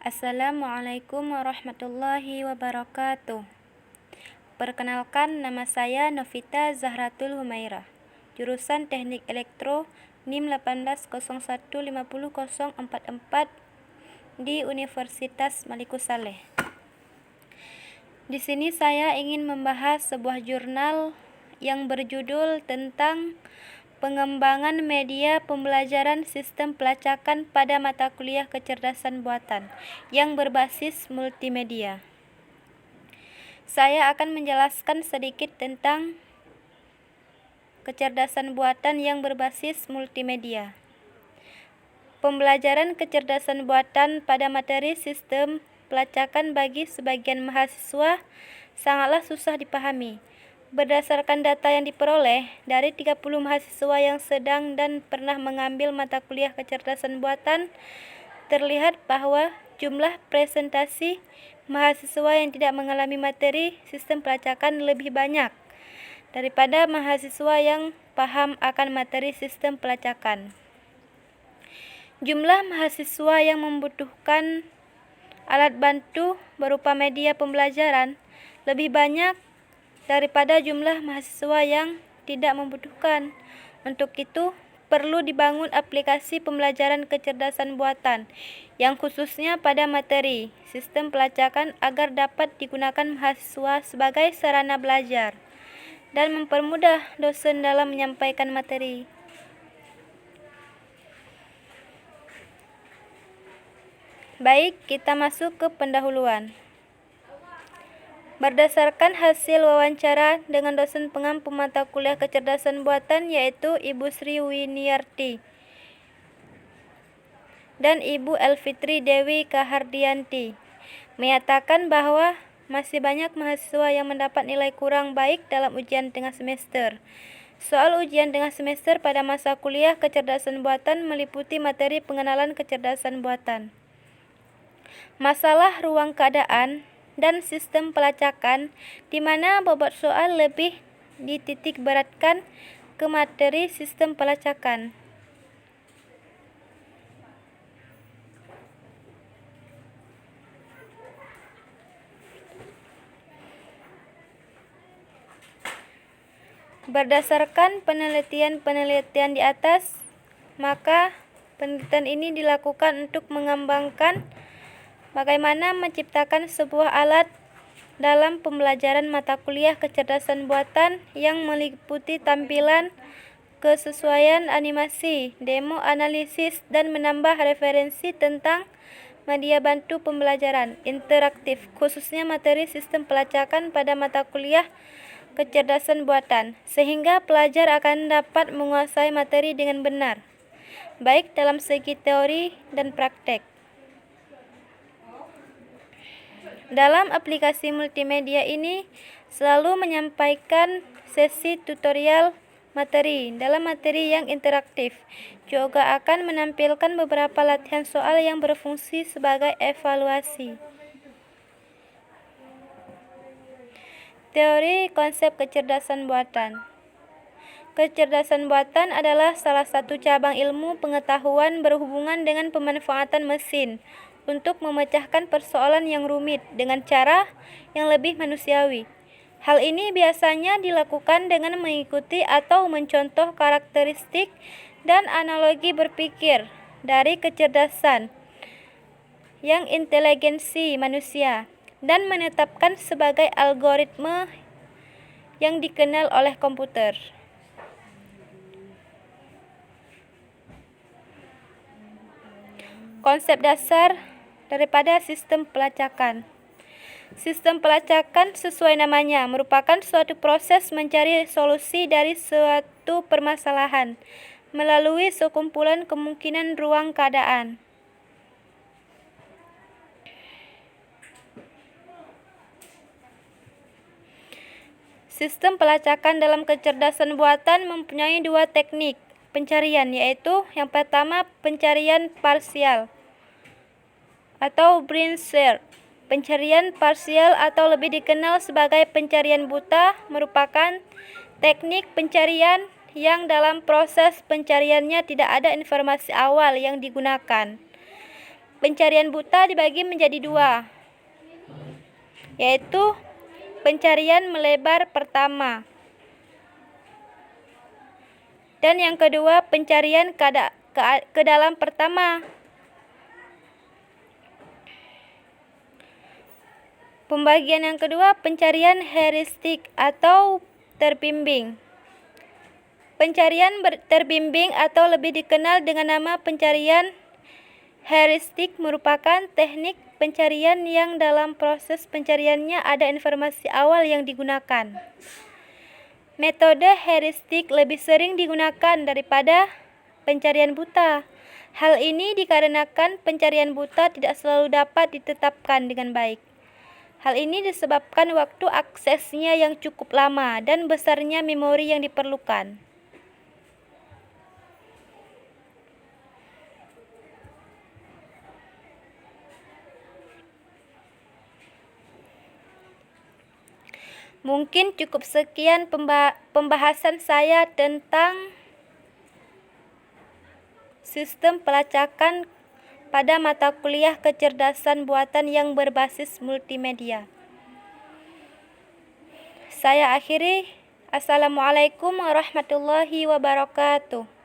Assalamualaikum warahmatullahi wabarakatuh. Perkenalkan, nama saya Novita Zahratul Humairah, jurusan Teknik Elektro, NIM 180150044 di Universitas Malikus Saleh. Di sini saya ingin membahas sebuah jurnal yang berjudul tentang pengembangan media pembelajaran sistem pelacakan pada mata kuliah kecerdasan buatan yang berbasis multimedia. Saya akan menjelaskan sedikit tentang kecerdasan buatan yang berbasis multimedia. Pembelajaran kecerdasan buatan pada materi sistem pelacakan bagi sebagian mahasiswa sangatlah susah dipahami. Berdasarkan data yang diperoleh dari 30 mahasiswa yang sedang dan pernah mengambil mata kuliah kecerdasan buatan, terlihat bahwa jumlah presentasi mahasiswa yang tidak mengalami materi sistem pelacakan lebih banyak daripada mahasiswa yang paham akan materi sistem pelacakan. Jumlah mahasiswa yang membutuhkan alat bantu berupa media pembelajaran lebih banyak daripada jumlah mahasiswa yang tidak membutuhkan. Untuk itu, perlu dibangun aplikasi pembelajaran kecerdasan buatan yang khususnya pada materi sistem pelacakan agar dapat digunakan mahasiswa sebagai sarana belajar dan mempermudah dosen dalam menyampaikan materi. Baik, kita masuk ke pendahuluan. Berdasarkan hasil wawancara dengan dosen pengampu mata kuliah kecerdasan buatan yaitu Ibu Sri Winiarti dan Ibu Elfitri Dewi Kahardianti, menyatakan bahwa masih banyak mahasiswa yang mendapat nilai kurang baik dalam ujian tengah semester. Soal ujian tengah semester pada masa kuliah kecerdasan buatan meliputi materi pengenalan kecerdasan buatan, masalah ruang keadaan, dan sistem pelacakan, di mana bobot soal lebih dititik beratkan ke materi sistem pelacakan. Berdasarkan penelitian di atas, maka penelitian ini dilakukan untuk mengembangkan bagaimana menciptakan sebuah alat dalam pembelajaran mata kuliah kecerdasan buatan yang meliputi tampilan, kesesuaian animasi, demo analisis, dan menambah referensi tentang media bantu pembelajaran interaktif, khususnya materi sistem pelacakan pada mata kuliah kecerdasan buatan, sehingga pelajar akan dapat menguasai materi dengan benar, baik dalam segi teori dan praktek. Dalam aplikasi multimedia ini selalu menyampaikan sesi tutorial materi. Dalam materi yang interaktif juga akan menampilkan beberapa latihan soal yang berfungsi sebagai evaluasi. Teori konsep kecerdasan buatan. Kecerdasan buatan adalah salah satu cabang ilmu pengetahuan berhubungan dengan pemanfaatan mesin untuk memecahkan persoalan yang rumit dengan cara yang lebih manusiawi. Hal ini biasanya dilakukan dengan mengikuti atau mencontoh karakteristik dan analogi berpikir dari kecerdasan yang inteligensi manusia dan menetapkan sebagai algoritma yang dikenal oleh komputer. Konsep dasar daripada sistem pelacakan. Sistem pelacakan sesuai namanya merupakan suatu proses mencari solusi dari suatu permasalahan melalui sekumpulan kemungkinan ruang keadaan. Sistem pelacakan dalam kecerdasan buatan mempunyai dua teknik pencarian, yaitu yang pertama pencarian parsial atau blind search. Pencarian parsial atau lebih dikenal sebagai pencarian buta merupakan teknik pencarian yang dalam proses pencariannya tidak ada informasi awal yang digunakan. pencarian buta dibagi menjadi dua, yaitu pencarian melebar pertama dan yang kedua pencarian ke dalam pertama. Pembagian yang kedua, pencarian heuristik atau terbimbing. Pencarian terbimbing atau lebih dikenal dengan nama pencarian heuristik merupakan teknik pencarian yang dalam proses pencariannya ada informasi awal yang digunakan. Metode heuristik lebih sering digunakan daripada pencarian buta. Hal ini dikarenakan pencarian buta tidak selalu dapat ditetapkan dengan baik. Hal ini disebabkan waktu aksesnya yang cukup lama dan besarnya memori yang diperlukan. Mungkin cukup sekian pembahasan saya tentang sistem pelacakan pada mata kuliah kecerdasan buatan yang berbasis multimedia. Saya akhiri. Assalamualaikum warahmatullahi wabarakatuh.